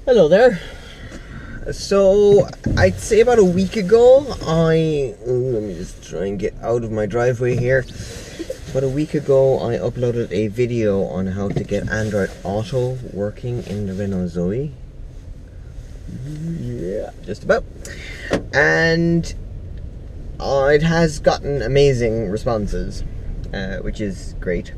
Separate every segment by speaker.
Speaker 1: Hello there. So I'd say about a week ago, let me just try and get out of my driveway here. About a week ago, I uploaded a video on how to get Android Auto working in the Renault Zoe. Yeah, just about. And it has gotten amazing responses, which is great.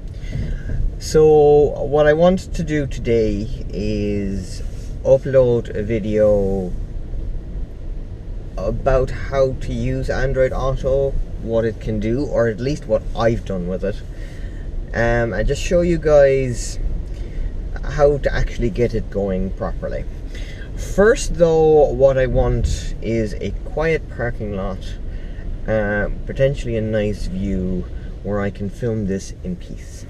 Speaker 1: So what I want to do today is upload a video about how to use Android Auto, what it can do, or at least what I've done with it, and just show you guys how to actually get it going properly. First though, what I want is a quiet parking lot, potentially a nice view where I can film this in peace.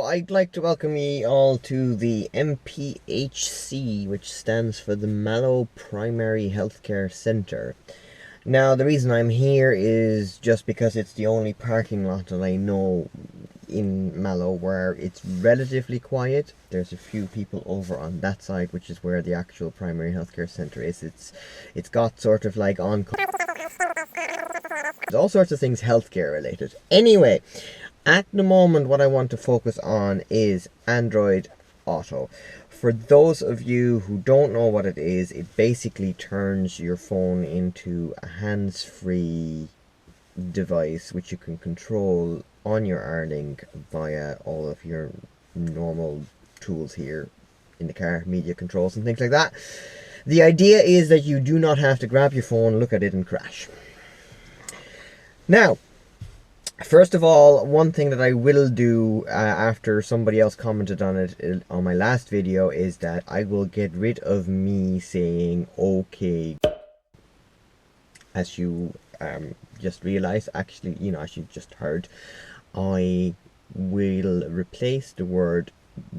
Speaker 1: I'd like to welcome you all to the MPHC, which stands for the Mallow Primary Healthcare Centre. Now, the reason I'm here is just because it's the only parking lot that I know in Mallow where it's relatively quiet. There's a few people over on that side, which is where the actual primary healthcare centre is. It's got sort of like all sorts of things healthcare related. Anyway, at the moment, what I want to focus on is Android Auto. For those of you who don't know what it is, it basically turns your phone into a hands-free device which you can control on your R-Link via all of your normal tools here in the car, media controls and things like that. The idea is that you do not have to grab your phone, look at it and crash. Now, first of all, one thing that I will do after somebody else commented on it on my last video is that I will get rid of me saying okay. As you just realized, actually, as you just heard, I will replace the word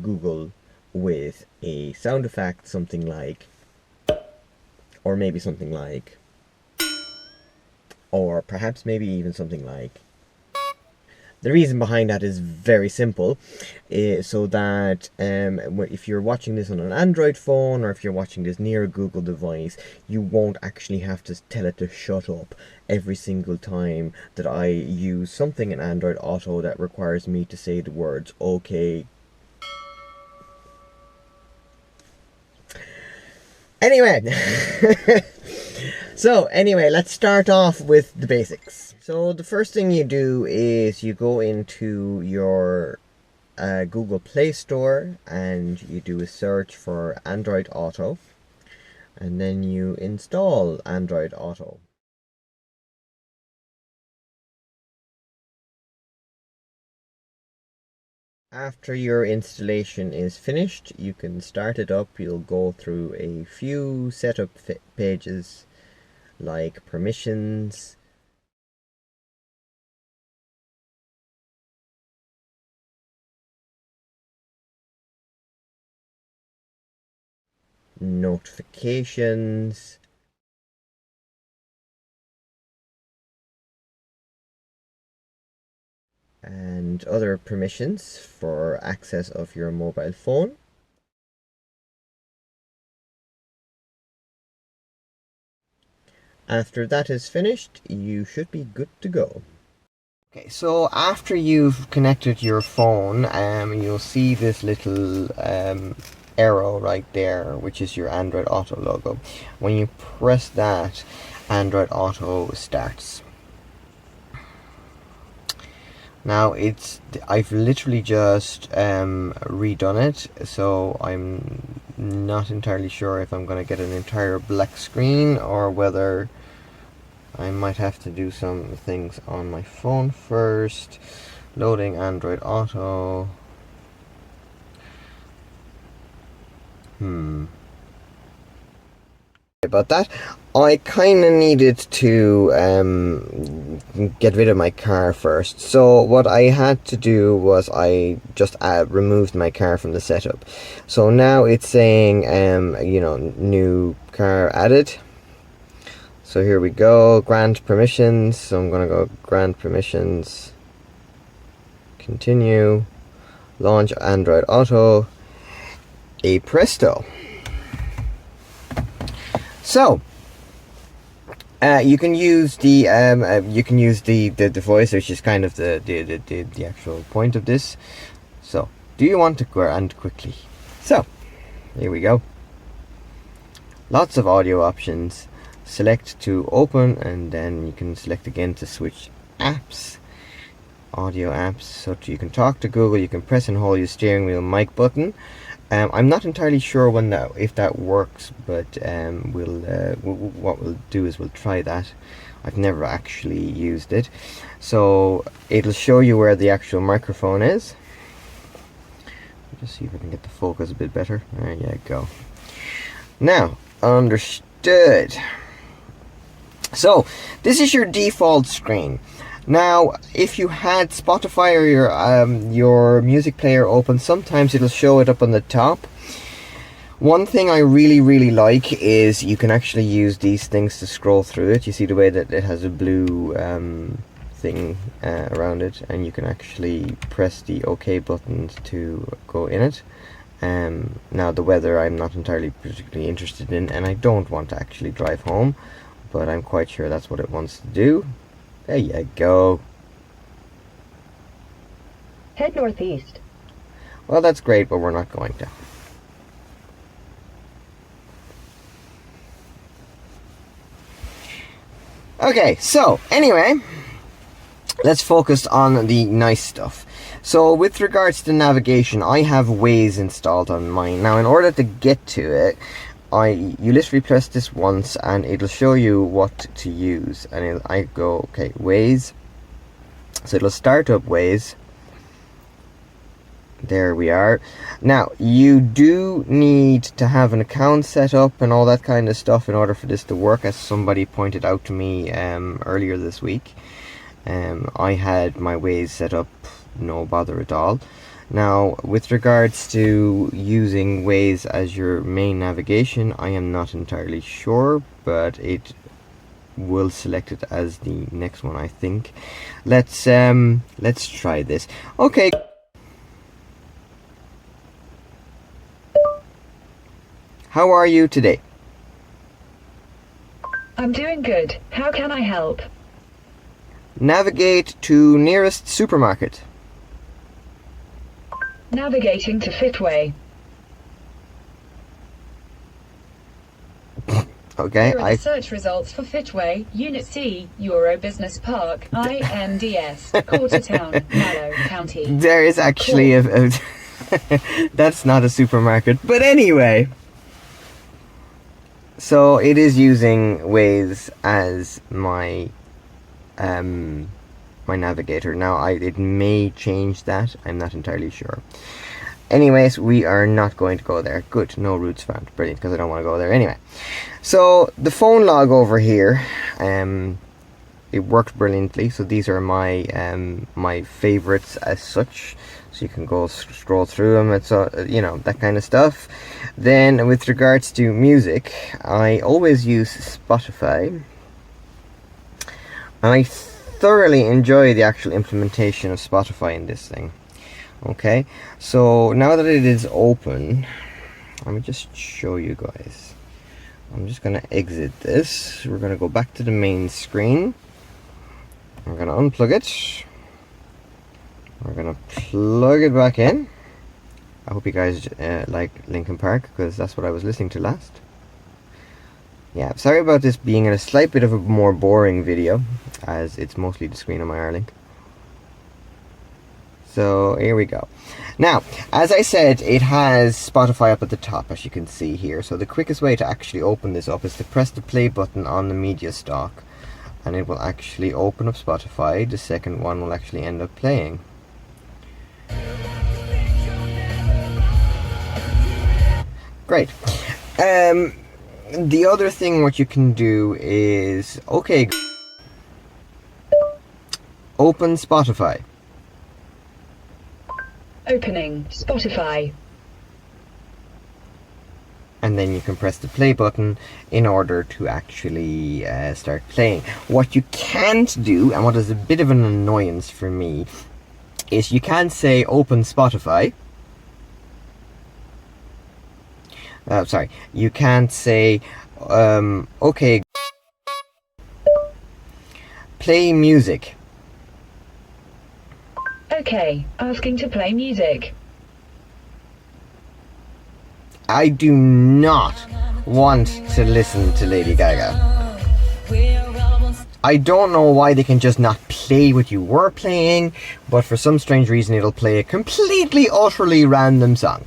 Speaker 1: Google with a sound effect, something like, or maybe something like, or perhaps maybe even something like. The reason behind that is very simple, so that if you're watching this on an Android phone or if you're watching this near a Google device, you won't actually have to tell it to shut up every single time that I use something in Android Auto that requires me to say the words okay. Anyway, let's start off with the basics. So the first thing you do is you go into your Google Play Store and you do a search for Android Auto, and then you install Android Auto. After your installation is finished, you can start it up. You'll go through a few setup pages like permissions, notifications, and other permissions for access of your mobile phone. After that is finished, you should be good to go. Okay, so after you've connected your phone, you'll see this little arrow right there, which is your Android Auto logo. When you press that, Android Auto starts. Now I've literally just redone it, so I'm not entirely sure if I'm going to get an entire black screen or whether I might have to do some things on my phone first. Loading Android Auto. About that, I kind of needed to get rid of my car first. So what I had to do was I just removed my car from the setup. So now it's saying you know, new car added. So here we go, grant permissions. So I'm gonna go grant permissions, continue, launch Android Auto, a presto. So you can use the voice, which is kind of the actual point of this. So, do you want to grant quickly? So, here we go. Lots of audio options. Select to open, and then you can select again to switch apps. Audio apps, so you can talk to Google. You can press and hold your steering wheel mic button. I'm not entirely sure if that works, but what we'll do is we'll try that. I've never actually used it. So it'll show you where the actual microphone is. Just see if I can get the focus a bit better. There you go. Now, understood. So this is your default screen. Now, if you had Spotify or your music player open, sometimes it'll show it up on the top. One thing I really like is you can actually use these things to scroll through it. You see the way that it has a blue thing around it, and you can actually press the OK button to go in it. Now the weather I'm not entirely particularly interested in, and I don't want to actually drive home, but I'm quite sure that's what it wants to do. There you go.
Speaker 2: Head northeast.
Speaker 1: Well, that's great, but we're not going to. Okay, so anyway, let's focus on the nice stuff. So with regards to navigation, I have Waze installed on mine. Now, in order to get to it, you literally press this once and it'll show you what to use, and I go, okay, Waze. So it'll start up Waze. There we are. Now, you do need to have an account set up and all that kind of stuff in order for this to work, as somebody pointed out to me earlier this week. I had my Waze set up, no bother at all. Now, with regards to using Waze as your main navigation, I am not entirely sure, but it will select it as the next one, I think. Let's try this. Okay. How are you today?
Speaker 2: I'm doing good. How can I help?
Speaker 1: Navigate to nearest supermarket.
Speaker 2: Navigating to Fitway.
Speaker 1: Okay,
Speaker 2: Here are the search results for Fitway, Unit C, Euro Business Park, INDS, Quartertown, Mallow County.
Speaker 1: There is actually a that's not a supermarket, but anyway. So it is using Waze as my my navigator. Now it may change that, I'm not entirely sure. Anyways, we are not going to go there. Good, no routes found. Brilliant, because I don't want to go there anyway. So the phone log over here, it worked brilliantly. So these are my my favorites as such. So you can go scroll through them. It's you know, that kind of stuff. Then with regards to music, I always use Spotify. I thoroughly enjoy the actual implementation of Spotify in this thing. Okay, so now that it is open, let me just show you guys. I'm just gonna exit this. We're gonna go back to the main screen. We're gonna unplug it. We're gonna plug it back in. I hope you guys like Linkin Park, because that's what I was listening to last. Yeah, sorry about this being in a slight bit of a more boring video, as it's mostly the screen on my Airlink. So here we go. Now, as I said, it has Spotify up at the top, as you can see here. So the quickest way to actually open this up is to press the play button on the media stock. and it will actually open up Spotify. The second one will actually end up playing. Great. The other thing what you can do is, okay, open Spotify.
Speaker 2: Opening Spotify.
Speaker 1: And then you can press the play button in order to actually start playing. What you can't do, and what is a bit of an annoyance for me, is you can't say open Spotify. Sorry, you can't say, okay, play music.
Speaker 2: Okay, asking to play music.
Speaker 1: I do not want to listen to Lady Gaga. I don't know why they can just not play what you were playing, but for some strange reason it'll play a completely, utterly random song.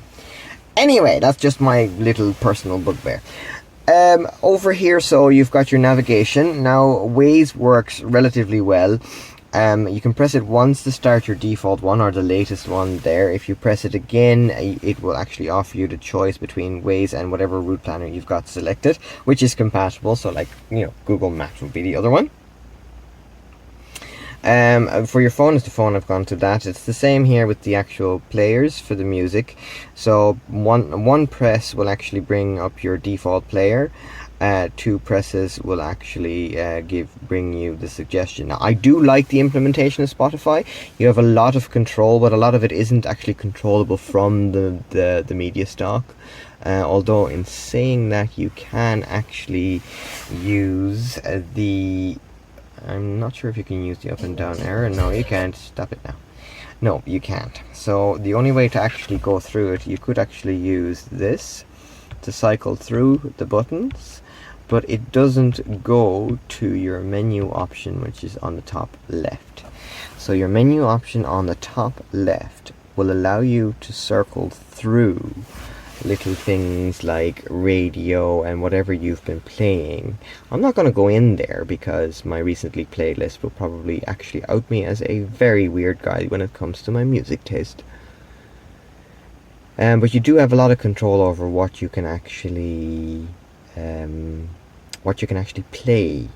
Speaker 1: Anyway, that's just my little personal bugbear. Over here, so you've got your navigation. Now, Waze works relatively well. You can press it once to start your default one, or the latest one there. If you press it again, it will actually offer you the choice between Waze and whatever route planner you've got selected, which is compatible. So like, you know, Google Maps would be the other one. For your phone, it's the phone, I've gone to that. It's the same here with the actual players for the music. So one press will actually bring up your default player. 2 presses will actually bring you the suggestion. Now, I do like the implementation of Spotify. You have a lot of control, but a lot of it isn't actually controllable from the media stock. Although in saying that, you can actually use the... I'm not sure if you can use the up and down arrow. No, you can't. Stop it now. No, you can't. So the only way to actually go through it, you could actually use this to cycle through the buttons, but it doesn't go to your menu option, which is on the top left. So your menu option on the top left will allow you to circle through little things like radio and whatever you've been playing. I'm not going to go in there because my recently played list will probably actually out me as a very weird guy when it comes to my music taste. But you do have a lot of control over what you can actually play,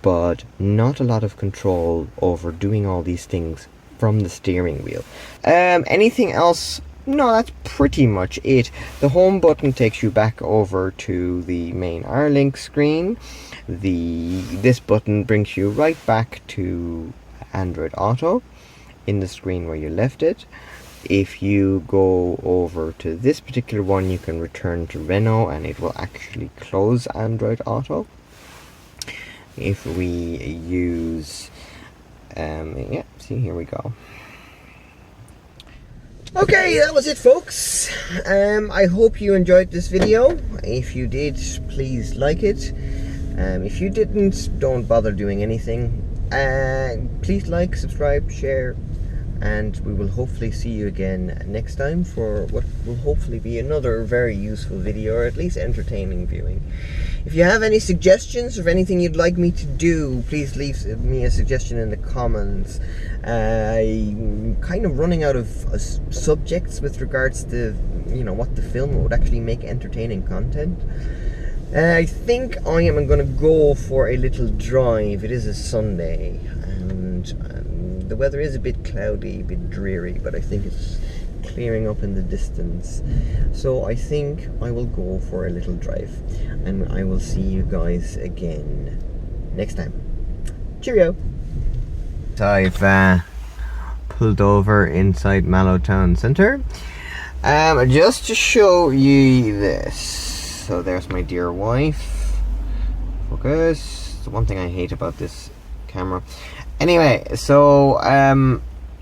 Speaker 1: but not a lot of control over doing all these things from the steering wheel. Anything else? No, that's pretty much it. The home button takes you back over to the main R-Link screen. This button brings you right back to Android Auto in the screen where you left it. If you go over to this particular one, you can return to Renault and it will actually close Android Auto. If we use, yeah, see, here we go. Okay, that was it, folks. I hope you enjoyed this video. If you did, please like it. If you didn't, don't bother doing anything. Please like, subscribe, share, and we will hopefully see you again next time for what will hopefully be another very useful video, or at least entertaining viewing. If you have any suggestions of anything you'd like me to do, please leave me a suggestion in the comments. I'm kind of running out of subjects with regards to, you know, what the film would actually make entertaining content. I think I am going to go for a little drive. It is a Sunday, and the weather is a bit cloudy, a bit dreary, but I think it's clearing up in the distance. So I think I will go for a little drive, and I will see you guys again next time. Cheerio! So I've pulled over inside Mallow Town Centre, just to show you this. So there's my dear wife. Focus. The one thing I hate about this camera. Anyway, so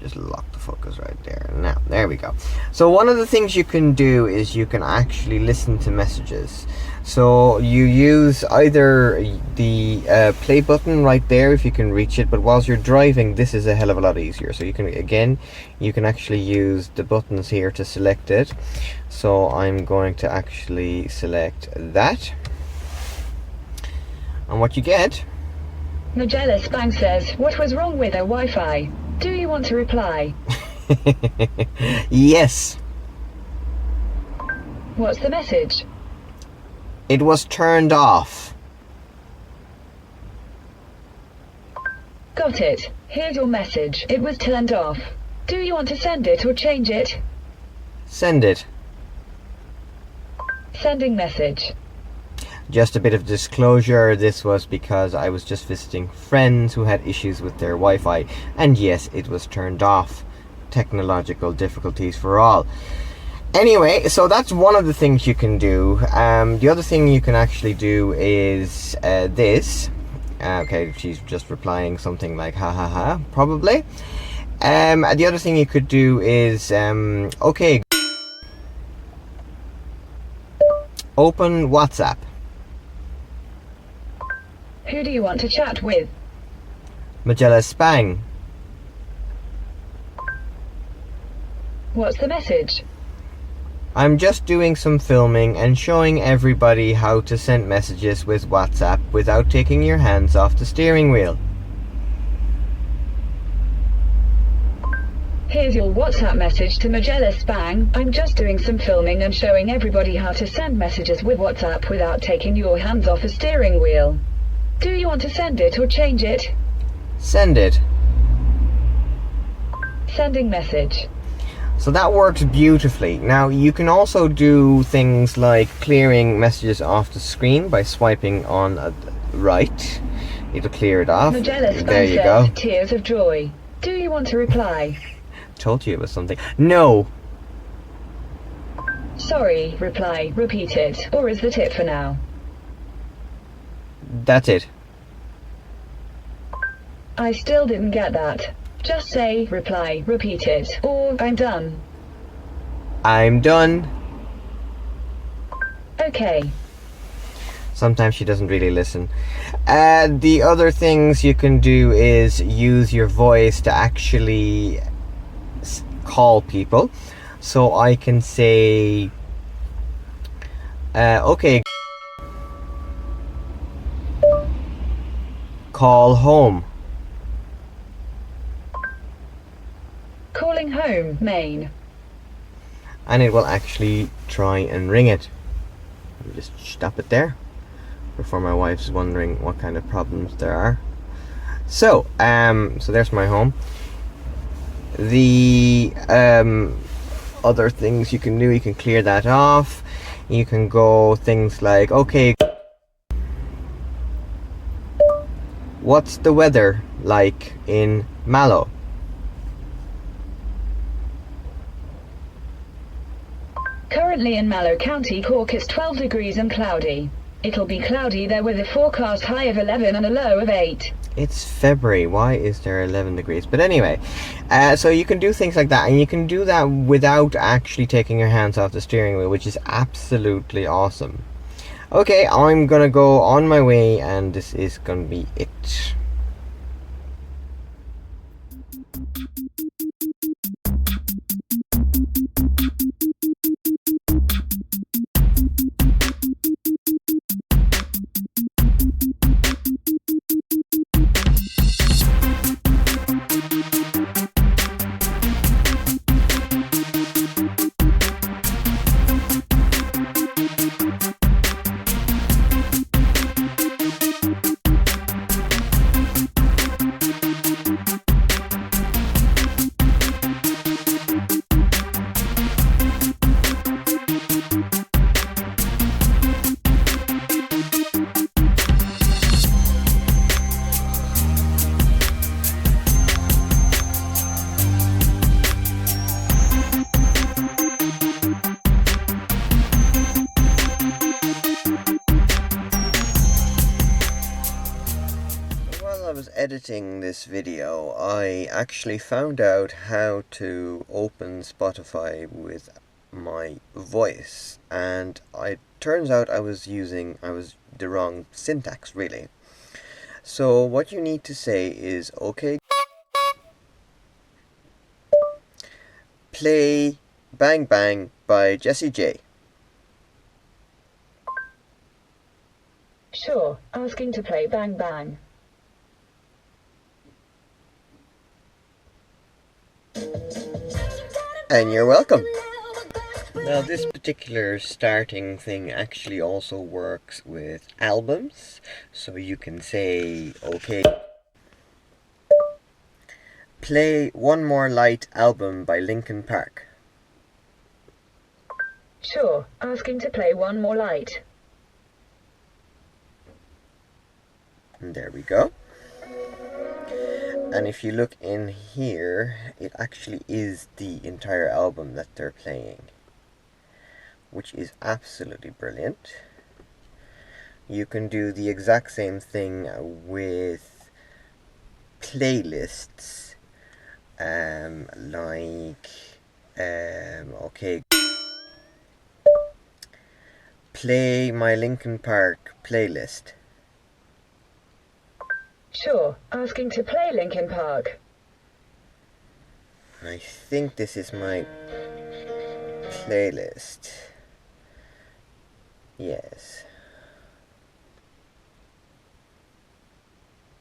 Speaker 1: just lock the focus right there. Now, there we go. So one of the things you can do is you can actually listen to messages. So you use either the play button right there if you can reach it, but whilst you're driving, this is a hell of a lot easier. So you can, again, you can actually use the buttons here to select it. So I'm going to actually select that. And what you get
Speaker 2: Magellan Spang says, what was wrong with their Wi-Fi? Do you want to reply?
Speaker 1: Yes.
Speaker 2: What's the message?
Speaker 1: It was turned off.
Speaker 2: Got it. Here's your message. It was turned off. Do you want to send it or change it?
Speaker 1: Send it.
Speaker 2: Sending message.
Speaker 1: Just a bit of disclosure, this was because I was just visiting friends who had issues with their Wi-Fi, and yes, it was turned off. Technological difficulties for all. Anyway, so that's one of the things you can do. The other thing you can actually do is this. Okay, she's just replying something like ha ha ha, probably. The other thing you could do is okay, open WhatsApp.
Speaker 2: Who do you want to chat with?
Speaker 1: Magellan Spang.
Speaker 2: What's the message?
Speaker 1: I'm just doing some filming and showing everybody how to send messages with WhatsApp without taking your hands off the steering wheel.
Speaker 2: Here's your WhatsApp message to Magellan Spang. I'm just doing some filming and showing everybody how to send messages with WhatsApp without taking your hands off a steering wheel. Do you want to send it or change it?
Speaker 1: Send it.
Speaker 2: Sending message.
Speaker 1: So that works beautifully. Now you can also do things like clearing messages off the screen by swiping on a right. It'll clear it off.
Speaker 2: Magellan
Speaker 1: There
Speaker 2: Spang
Speaker 1: you go.
Speaker 2: says, tears of joy. Do you want to reply?
Speaker 1: Told you it was something. No.
Speaker 2: Sorry, reply, repeat it, or is that it for now?
Speaker 1: That's it.
Speaker 2: I still didn't get that. Just say, reply, repeat it, or I'm done.
Speaker 1: I'm done.
Speaker 2: Okay.
Speaker 1: Sometimes she doesn't really listen. The other things you can do is use your voice to actually call people. So I can say, okay, call home.
Speaker 2: Calling home, Maine.
Speaker 1: And it will actually try and ring it. Let me just stop it there before my wife's wondering what kind of problems there are. So there's my home. The other things you can do, you can clear that off. You can go things like, okay, what's the weather like in Mallow?
Speaker 2: Currently in Mallow County, Cork, it's 12 degrees and cloudy. It'll be cloudy there with a forecast high of 11 and a low of 8.
Speaker 1: It's February, why is there 11 degrees? But anyway, so you can do things like that, and you can do that without actually taking your hands off the steering wheel, which is absolutely awesome. Okay, I'm gonna go on my way, and this is gonna be it. While I was editing this video, I actually found out how to open Spotify with my voice, and it turns out I was the wrong syntax, really. So what you need to say is, okay, play Bang Bang by Jessie J.
Speaker 2: Sure, asking to play Bang Bang.
Speaker 1: And you're welcome. Now this particular starting thing actually also works with albums. So you can say, okay, play One More Light album by Linkin Park.
Speaker 2: Sure, asking to play One More Light.
Speaker 1: And there we go. And if you look in here, it actually is the entire album that they're playing, which is absolutely brilliant. You can do the exact same thing with playlists, okay, play my Linkin Park playlist.
Speaker 2: Sure, asking to play Linkin Park.
Speaker 1: I think this is my playlist. Yes.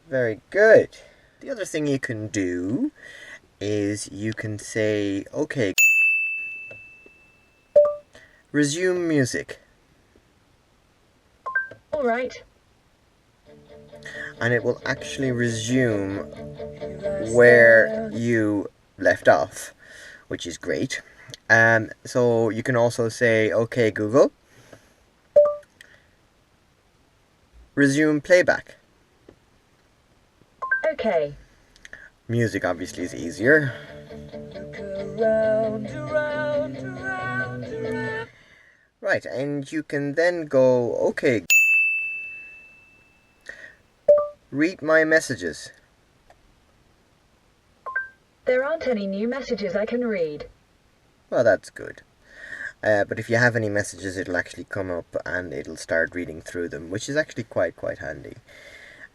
Speaker 1: Very good. The other thing you can do is you can say, okay, resume music.
Speaker 2: All right.
Speaker 1: And it will actually resume where you left off, which is great. So you can also say, okay, Google, resume playback.
Speaker 2: Okay.
Speaker 1: Music obviously is easier. Right, and you can then go, okay, read my messages.
Speaker 2: There aren't any new messages I can read.
Speaker 1: Well, that's good. But if you have any messages, it'll actually come up and it'll start reading through them, which is actually quite handy.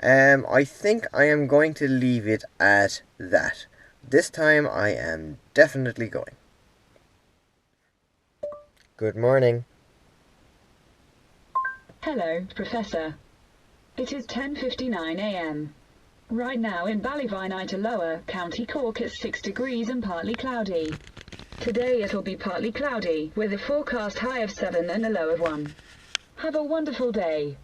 Speaker 1: I think I am going to leave it at that. This time I am definitely going. Good morning.
Speaker 2: Hello, Professor. It is 10:59 a.m. Right now in Ballyvinite, County Cork, it's 6 degrees and partly cloudy. Today it'll be partly cloudy, with a forecast high of 7 and a low of 1. Have a wonderful day.